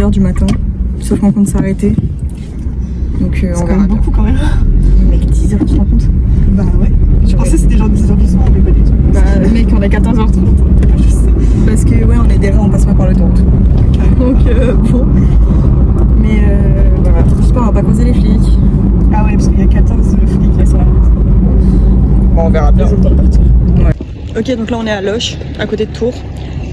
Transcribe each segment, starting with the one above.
10h du matin. Sauf qu'on compte s'arrêter. Donc on verra beaucoup quand même. Mec, 10h, tu te rends compte? Bah ouais. Je pensais que c'était genre 10h du soir, mais pas du tout. Bah mec, on est 14h30. Je sais. Parce que ouais, on est derrière, on passe pas par l'autoroute. Donc bon. Mais voilà. J'espère qu'on va pas croiser les flics. Ah ouais, parce qu'il y a 14 flics là sur la route. Bon, on verra bien. Ils ont le temps de partir. Ouais. Ok, donc là on est à Loches, à côté de Tours.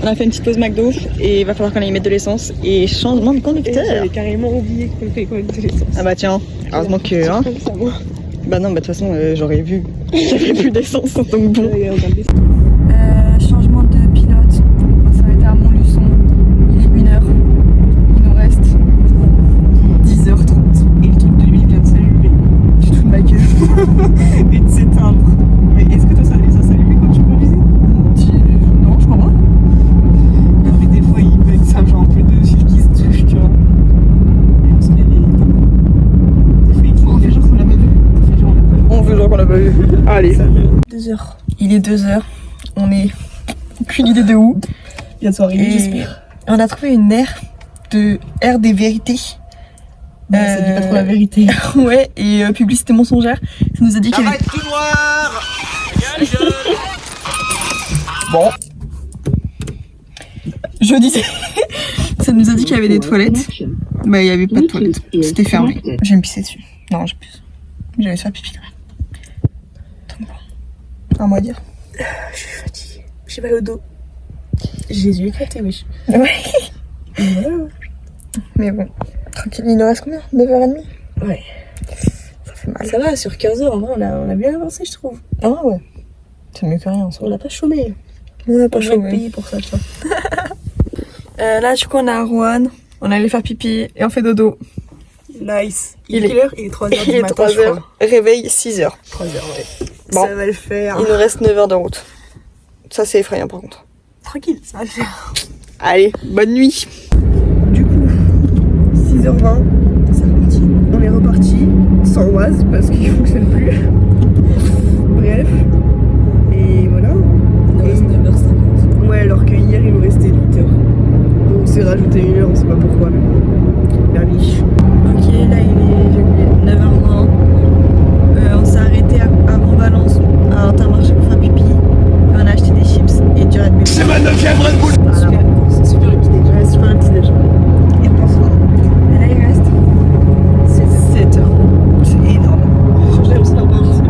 On a fait une petite pause McDo et il va falloir qu'on aille mettre de l'essence et changement de conducteur. J'avais carrément oublié qu'on fait de l'essence. Ah bah tiens, heureusement que... Hein. Comme ça, moi. Bah non, bah de toute façon j'aurais vu qu'il n'y avait plus d'essence, donc bon. Changement de pilote, on va s'arrêter à Montluçon. Il est 1h, il nous reste 10h30. Et le truc de lui vient de s'allumer. Tu te fous de ma gueule. Et de s'éteindre. Mais est-ce que toi ça s'allumait quand tu conduisais? Non, je crois pas. Mais des fois il peut être ça, genre un peu de fil qui se touche, tu vois. Et on se réveille. Des fois il clignote. On fait genre qu'on l'a pas vu. On fait genre qu'on l'a pas vu. Allez. 2h. Il est 2h. On est aucune idée de où. Bientôt arrivé, j'espère. On a trouvé une aire des vérités. Ça dit pas trop la vérité. Ouais, et publicité mensongère. Ça nous a dit qu'il y avait... tout noir. Bon. Je disais... Ça nous a dit qu'il y avait des toilettes. Bah, il y avait pas de toilettes. C'était fermé. J'ai me pisser dessus. Non, j'ai plus. J'allais se faire pipi quand même. Donc bon. À moi dire. Je suis fatiguée. J'ai mal au dos. J'ai les yeux éclatés, wesh. Ouais. Voilà. Mais bon. Tranquille, il nous reste combien? 9h30? Ouais. Ça fait mal. Ça va, sur 15 heures, en vrai, on a bien avancé, je trouve. Ah ouais. C'est mieux que rien en soi. On n'a pas chômé. On n'a pas On va être chômé. payé pour ça, tu vois. Là, du coup, on est à Rouen. On allait faire pipi et on fait dodo. Nice. Il est quelle heure? Il est 3h Il du est matin, 3 je crois. heures. Réveil 6h. 3h, ouais. Bon. Ça va le faire. Il nous reste 9 heures de route. Ça, c'est effrayant par contre. Tranquille, ça va le faire. Allez, bonne nuit. Du coup, 6h20, c'est reparti. On est reparti sans Oise parce qu'il fonctionne plus. Bref. Et voilà. Il nous reste 9h50. Ouais, alors que hier il nous restait 8h. Donc c'est rajouté 1 heure, on sait pas pourquoi. Mais bon. Berliche. Ok, là, il est 9h20. On s'est arrêté avant Valence à Intermarché pour faire pipi. On a acheté des chips et du Red Bull. C'est ma 9ème Red Bull. C'est super le petit déj. Ouais, super le petit déj. Et on pense voir. Et là, il reste 7h. C'est énorme. J'aime ça marche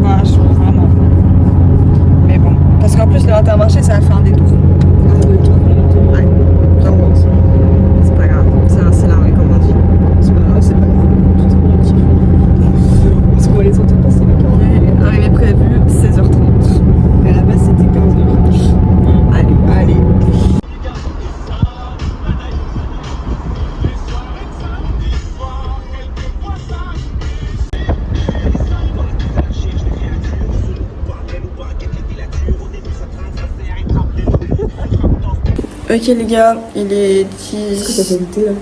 Ouais, je trouve vraiment. Mais bon. Parce qu'en plus, le Intermarché, ça a fait un détour. Ah ouais, 30 minutes. Ouais. Vraiment. C'est pas grave. C'est un scénario, comme on dit. C'est pas grave, c'est pas grave. Tout est relatif. Parce qu'on va les sentir passer les On est arrivé prévu 16h30. Mais à la base c'était 15h. Allez. Ok les gars, il est 10... Qu'est-ce que t'as goûté là?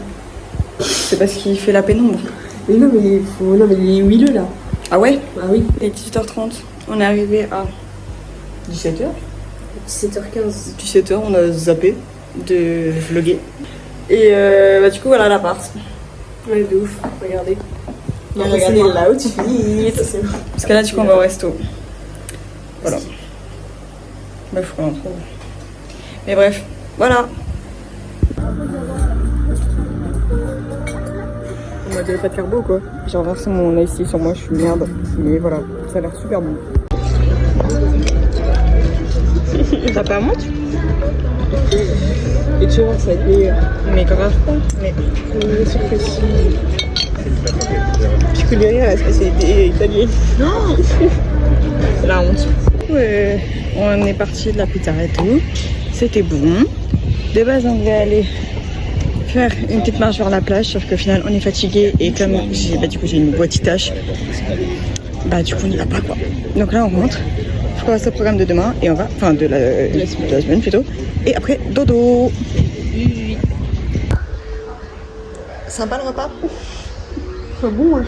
C'est parce qu'il fait la pénombre. Mais non mais il faut. Non mais il est huileux là. Ah ouais? Bah oui. Il est 18h30. On est arrivé à 17h. 17h15. 17h, on a zappé de vlogger. Et bah du coup voilà l'appart. Ouais de ouf, regardez. Non, regardez l'outfit. Parce que là du coup on va au resto. Voilà. Bah faut qu'on en trouve. Mais bref, voilà. On m'a dit pas de carbo quoi. J'ai renversé mon ice sur moi, je suis merde. Mais voilà, ça a l'air super bon. T'as pas honte? Et tu vois, ça va être meilleur. Mais grave pas. Mais Bien sûr que si. Tu connais rien à la spécialité italienne. non. La honte. Ouais, on est parti de la pizzeria et tout. C'était bon. De base, on devait aller faire une petite marche vers la plage, sauf qu'au final, on est fatigué et comme j'ai du coup j'ai une boîte tâche, bah du coup on n'y va pas quoi. Donc là on rentre. Je commence le programme de demain et on va, enfin de la semaine plutôt. Et après dodo. Sympa le repas. C'est bon, ouais.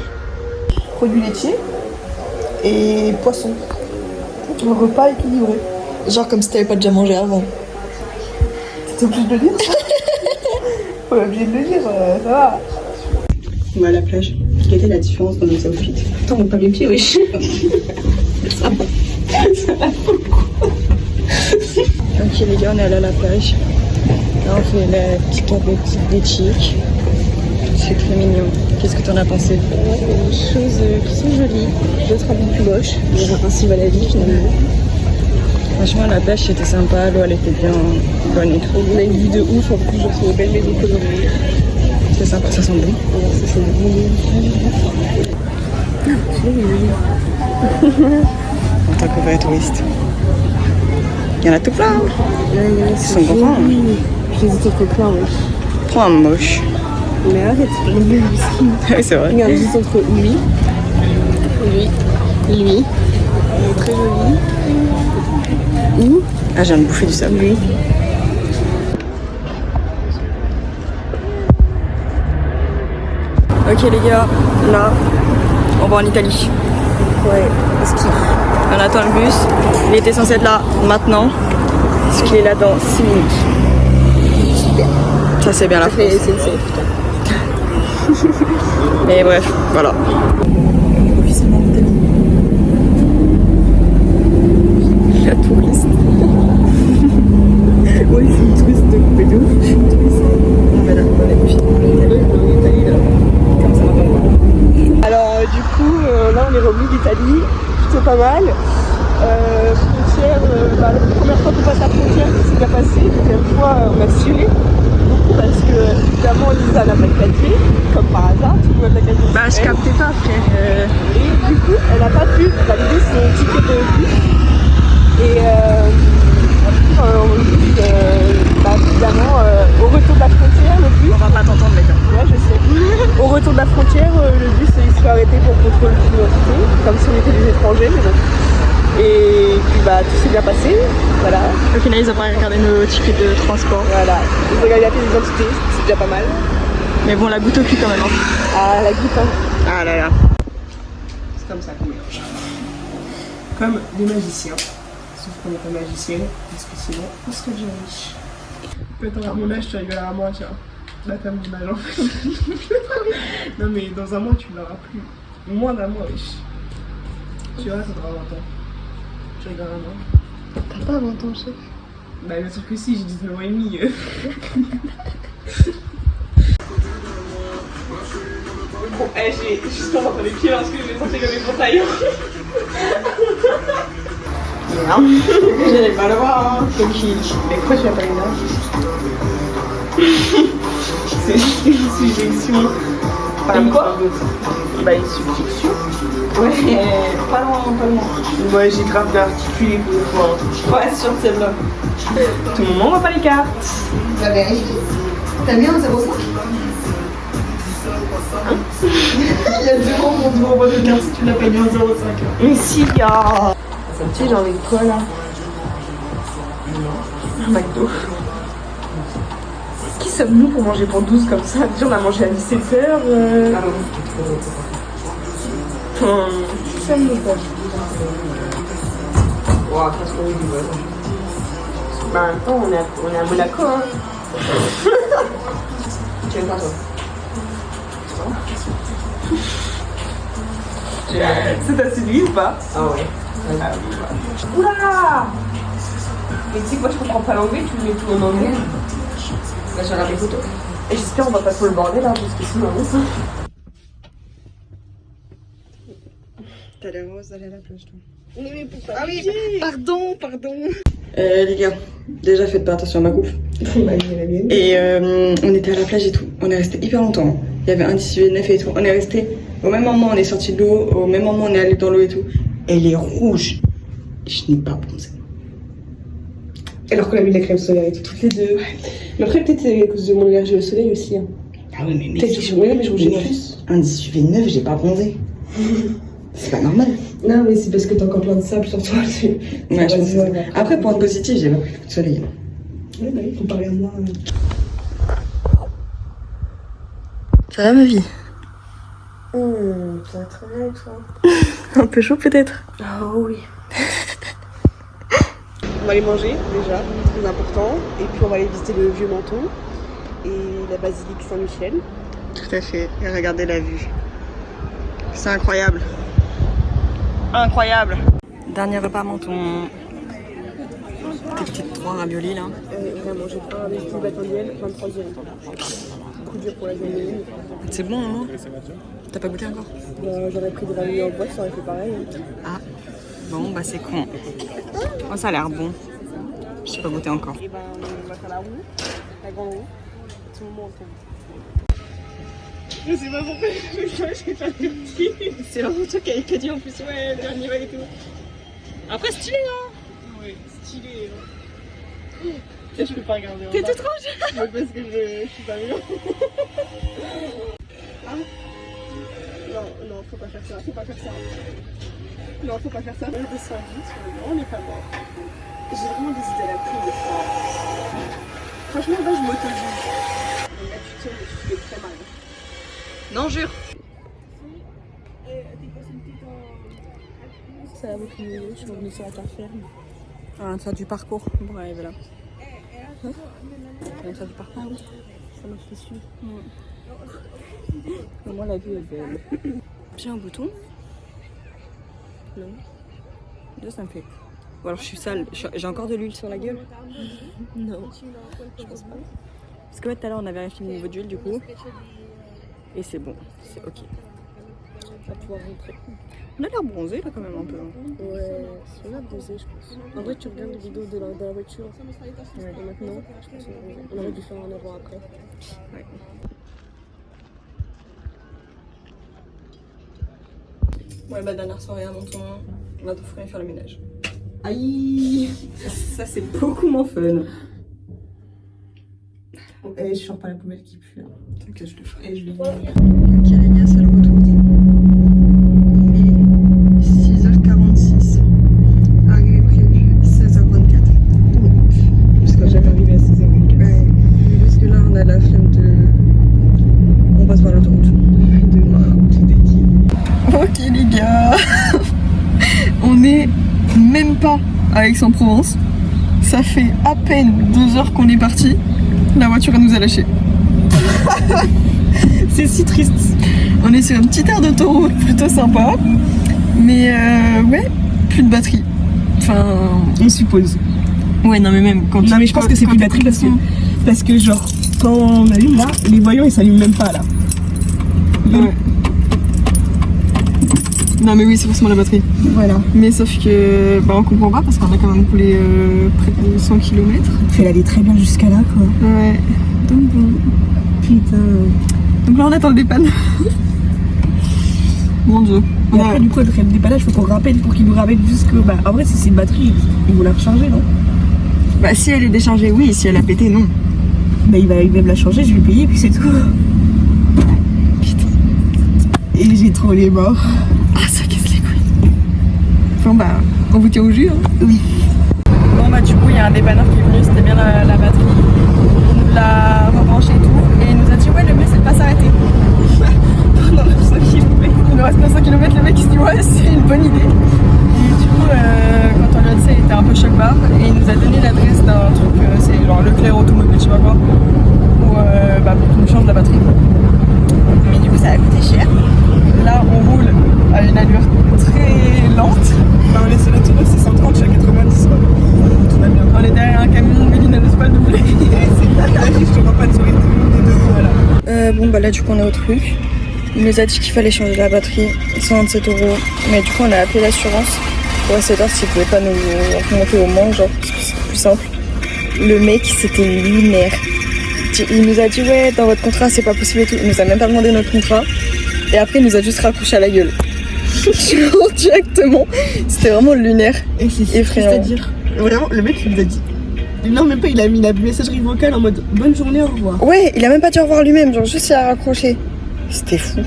Produits laitiers et poisson. Un repas équilibré. Genre comme si t'avais pas déjà mangé avant. T'es obligé de le dire? On est obligé de le dire, ça va. On va à la plage. Quelle était la différence dans nos outfits? Attends, on pas les pieds, wesh. Ça va. Ok les gars, on est allé à la plage. Là on fait la petite tournée des chicks. C'est très mignon. Qu'est-ce que t'en as pensé? Ouais, il y a des choses qui sont jolies, d'autres un peu plus moches. Mais le principe à la vie finalement. Franchement la plage c'était sympa, l'eau elle était bien bonne et tout. On a une vue de ouf, en plus genre c'est une belle maison colorée. C'est sympa, ça sent bon. Alors ça c'est En tant que vrai touriste. Il y en a tout plein. Ils sont grands. J'hésite entre plein, wesh. Prends un moche. Mais arrête, on est whisky. Oui c'est vrai. Regarde, juste entre lui. Il est très joli. Où? Ah je viens de bouffer du sable. Lui. Ok les gars, là on va en Italie. Ouais, parce qu'il On attend le bus. Il était censé être là maintenant. Parce qu'il est là dans 6 minutes. super. Ça c'est bien la Ça fait France. SNCF. Mais bref, voilà. Officiellement en Italie. La touriste. Oui, c'est une touriste de coupé de ouf. On est officiellement en Italie là. Comme ça va. Alors du coup, là on est revenu d'Italie, plutôt pas mal. Frontière, la première fois qu'on passe la frontière, c'est bien passé. La deuxième fois, on a sué beaucoup parce que évidemment Lisa n'a pas de papier, comme par hasard, tout le monde a de papier. Bah je captais pas frère. Et du coup, elle n'a pas pu valider son ticket de bus. Et évidemment, au retour de la frontière, le bus. On va pas t'entendre les gars. Ouais, je sais. Au retour de la frontière, le bus il se fait arrêter pour contrôle d'identité, comme si on était des étrangers, mais bon. Et puis tout s'est bien passé, voilà. Au final ils ont pas regardé nos tickets de transport. Voilà. Ils ont regardé la pièce d'identité, c'est déjà pas mal. Mais bon la goutte au cul quand même. Hein. Ah, la goutte, hein. Ah là là. C'est comme ça qu'on mélange. Comme des magiciens. Sauf qu'on n'est pas magicien, parce que sinon, on serait déjà riche. Peut-être à mon âge, tu rigoles à moi, tiens. La femme du mal en fait. Non mais dans un mois, tu l'auras plus. Moins d'un mois, wesh. Tu vois, ça te 20 ans. Tu rigoles à moi. T'as pas 20 ans chef? Bah bien sûr que si, j'ai 19 ans et demi. Bon, j'ai juste en les pieds parce que je les sentais comme les pantaillons. J'allais pas le voir hein. Mais pourquoi tu l'as pas eu là? C'est une suggestion. Une quoi? Bah une subjection. Ouais, pas loin, pas loin. Ouais, j'ai grave bien articulé pour le fois. Ouais, sur celle-là. Tout le monde voit pas les cartes. La vérifie. T'as mis un 0,5? Il y a 0 pour te renvoyer de carte si tu l'as payé en 0,5. Mais si, gars. Tu sais, j'ai envie de quoi là? Un McDo. Qui sommes-nous pour manger pour 12 comme ça? Déjà, on a mangé à 17h. Qui sommes-nous quoi? Wow, qu'est-ce qu'on est du bon. Bah, en même temps, on est à Monaco, hein. Tu aimes pas toi? Ça t'a séduit ou pas? Ah ouais. Oula! Mais tu sais quoi, je comprends pas l'anglais, tu me mets tout en anglais. Là, je regarde les photos. Et j'espère on va pas trop le bordel là, parce que sinon on ça. T'as l'air rose d'aller à la plage toi. Mais pourquoi? Ah oui, pardon. Les gars, déjà faites pas attention à ma coupe. Et on était à la plage et tout. On est resté hyper longtemps. Il y avait un 18,9 et tout. On est resté au même moment, on est sorti de l'eau. Au même moment, on est allé dans l'eau et tout. Elle est rouge. Je n'ai pas bronzé. Alors qu'on a mis de la crème solaire et tout, toutes les deux. Mais après, peut-être c'est à cause de mon allergie au soleil aussi. Hein. Ah ouais, mais Peut-être que je rougeais plus. un 18,9, j'ai pas bronzé. C'est pas normal. Non, mais c'est parce que t'as encore plein de sable sur toi. Ouais, je pense que ça. Après, point positif, j'ai pas pris beaucoup de soleil. Ouais, bah oui, comparé à moi. Ça va ma vie? Ça va très bien et toi? Un peu chaud peut-être? Oh oui. On va aller manger déjà, très important. Et puis on va aller visiter le vieux Menton. Et la basilique Saint-Michel. Tout à fait. Et regardez la vue. C'est incroyable. Incroyable. Dernier repas menton. Tes petites 3 raviolis là. Vraiment, j'ai pris un avec du bâton de miel, 23e. Coup dur pour la journée. C'est bon, maman? T'as pas goûté encore? J'aurais pris des raviolis en boîte, ça aurait fait pareil. Ah, bon, bah c'est con. Oh, ça a l'air bon. Je sais pas goûter encore. Et ben, on va faire la roue, la grande roue. Tout le monde tombe. Je sais pas pourquoi j'ai pas de petit. C'est vraiment toi qui a dit en plus, ouais, le dernier va et tout. Après, stylé, hein? Ouais, stylé. Là, je peux pas regarder. T'es toute rouge? Parce que je suis pas bien. Ah? Non, faut pas faire ça, faut pas faire ça. Non, faut pas faire ça. On descend vite, on n'est pas mort. J'ai vraiment des idées à la clé de fois. Franchement, là, je m'auto-juge. Donc là, tu tiens, mais tu fais très mal. Non, jure. Ça va beaucoup mieux, je suis revenue sur la terre ferme. On va faire du parcours pour arriver là. On va faire du parcours. Ah oui, ça m'a fait suivre. Comment la vue est belle. J'ai un bouton? Non. Deux, ça me fait. Ou alors je suis sale. J'ai encore de l'huile sur la gueule? Non, je pense pas. Parce que ouais, tout à l'heure on avait vérifié le niveau d'huile du coup. Et c'est bon, c'est ok. On va pouvoir rentrer. On a l'air bronzé là quand même un peu. Ouais, c'est on a bronzé, je pense. En vrai, tu regardes les vidéos de la voiture. Ouais. Et maintenant, je pense qu'on aurait dû faire un avant après. Ouais. Ouais, bah dernière soirée à Menton, on va t'offrir faire le ménage. Aïe, ça c'est beaucoup moins fun. Et je sors pas la poubelle qui pue. T'inquiète, je le ferai. Et je l'ai mis. Ok les gars, c'est le retour. Il est 6h46. Arrivée prévue 16h24. Parce que j'avais arrivé à 6h24. Ouais, parce que là on a la flemme de... On passe par l'autoroute. Ok les gars, on est même pas à Aix-en-Provence. Ça fait à peine 2 heures qu'on est parti. La voiture elle nous a lâchés. C'est si triste. On est sur une petite aire d'autoroute plutôt sympa. Mais ouais, plus de batterie. Enfin, On suppose. ouais non mais même quand Non mais je pense que c'est plus de batterie parce que genre quand on allume là, les voyants ils s'allument même pas là. Ouais. Non mais oui c'est forcément la batterie. Voilà. Mais sauf que bah on comprend pas parce qu'on a quand même coulé près de 100 km. Elle allait très bien jusqu'à là quoi. Ouais. Donc bon. Putain. Donc là on attend le dépanne. Mon dieu. Et après du coup après le dépannage faut qu'on rappelle pour qu'il nous rappelle jusque... Bah en vrai si c'est une batterie, ils vont la recharger non? Bah si elle est déchargée oui, si elle a pété non. Bah il va même la changer, je vais payer puis c'est tout. Putain. Et j'ai trop les morts. Ah ça casse les couilles. Enfin bah on vous tient au jus hein. Oui. Bon bah du coup il y a un dépanneur qui est venu, c'était bien la batterie. Il nous l'a rebranché et tout et il nous a dit ouais le mieux c'est de pas s'arrêter. Pendant 900 km. Il nous reste 900 km, le mec il se dit ouais c'est une bonne idée. Et du coup quand on lui a dit ça il était un peu choc-barre et il nous a donné l'adresse d'un truc, c'est genre Leclerc Automobile je sais pas quoi. Où bah pour qu'on nous change la batterie. Mais du coup ça a coûté cher. Là on roule à une allure très lente. Bah on laisse l'autoroute c'est 130, je suis à 90 quoi. Tout va bien. On est derrière un camion, mais il n'ose pas le doubler. Je te vois pas de sourire des deux voilà. Bon bah là du coup on est au truc. Il nous a dit qu'il fallait changer la batterie, 127 €. Mais du coup on a appelé l'assurance pour essayer de voir s'il pouvait pas nous remonter au Mans, genre parce que c'est plus simple. Le mec c'était lunaire. Il nous a dit ouais dans votre contrat c'est pas possible et tout. Il nous a même pas demandé notre contrat. Et après il nous a juste raccroché à la gueule. Directement. C'était vraiment lunaire. Et c'est effrayant. C'est-à-dire, vraiment, le mec il nous a dit. Non, même pas, il a mis la messagerie vocale en mode bonne journée, au revoir. Ouais, il a même pas dit au revoir lui-même, genre juste il a raccroché. C'était fou.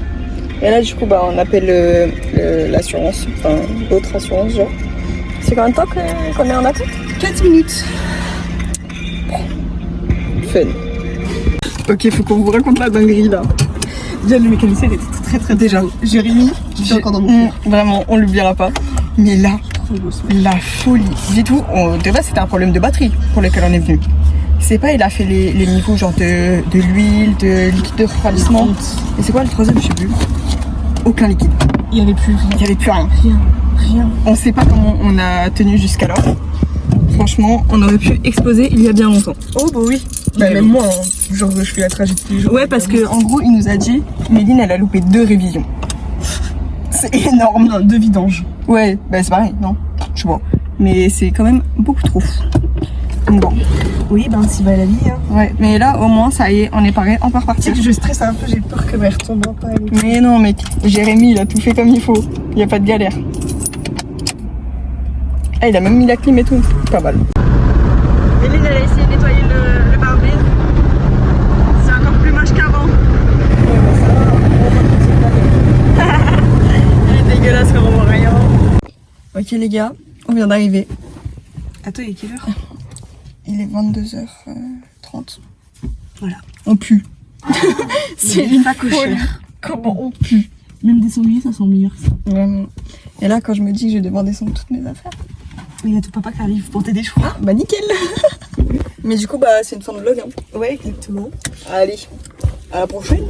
Et là, du coup, bah, on appelle l'assurance, enfin l'autre assurance, genre. C'est combien de temps qu'on est en attente? 4 minutes. Fun. Ok, faut qu'on vous raconte la dinguerie là. Déjà, le mécanicien était très déjà. Jérémy, j'étais encore dans mon cœur. Vraiment, on l'oubliera pas. Mais là, Trop beau, ça. la folie. Du tout, de base, c'était un problème de batterie pour lequel on est venu. sais pas, il a fait les niveaux genre de l'huile, de liquide de refroidissement. Et c'est quoi le troisième? Je sais plus. Aucun liquide. Il y avait plus rien. Il y avait plus rien. Rien. On sait pas comment on a tenu jusqu'alors. Franchement, on aurait pu exploser il y a bien longtemps. Oh bah oui. Bah, même moi, hein, genre je fais la trajet tous les jours. Ouais, parce que en gros, il nous a dit, Méline, elle a loupé 2 révisions. C'est énorme. Non, 2 vidanges. Ouais, bah c'est pareil, non? Je sais pas. Mais c'est quand même beaucoup trop. Donc bon. Oui, ben si va la vie. Hein. Ouais, mais là, au moins, ça y est, on est paré, on peut Tu repartir. sais que je stresse un peu, j'ai peur que ma retombe en panne. Mais non, mec, Jérémy, il a tout fait comme il faut. Il y a pas de galère. Ah, il a même mis la clim et tout. Pas mal. Méline, elle a essayé de nettoyer le pare-brise. C'est encore plus moche qu'avant. Il est dégueulasse quand on voit rien. Ok, les gars, on vient d'arriver. Attends, il est quelle heure? Il est 22h30. Voilà. On pue. C'est une folie. Comment on pue. Même des sangliers, ça sent meilleur. Vraiment. Et là, quand je me dis que je vais devoir descendre toutes mes affaires. Mais il y a ton papa qui arrive pour t'aider, je crois. Bah nickel. Mais du coup, bah c'est une fin de vlog. Hein. Ouais, exactement. Allez, à la prochaine.